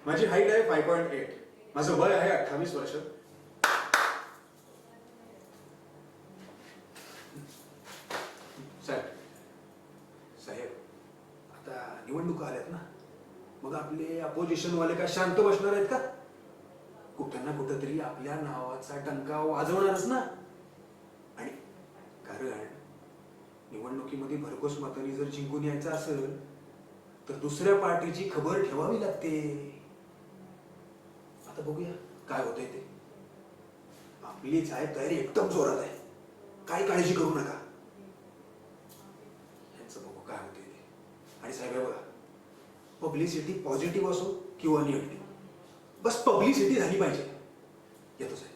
माझी हाईट आहे 5.8. माझं वय आहे 28 वर्ष. साहेब साहेब आता निवडणुका आल्यात ना, मग आपले अपोजिशन वाले काय शांत बसणार आहेत का? कुठं ना कुठं तरी आपल्या नावाचा टंका वाजवणारच ना. आणि कारण निवडणुकीमध्ये भरघोस मतांनी जर जिंकून यायचं असेल तर दुसऱ्या पार्टीची खबर ठेवावी लागते. आता बघूया काय होतंय ते. आपली साहेब तयारी एकदम जोरात आहे, काही काळजी करू नका. यांचं बघू काय होतंय ते. आणि साहेब हे बघा, पब्लिसिटी पॉझिटिव्ह असो किंवा निगेटिव्ह, बस पब्लिसिटी झाली पाहिजे. येतो साहेब.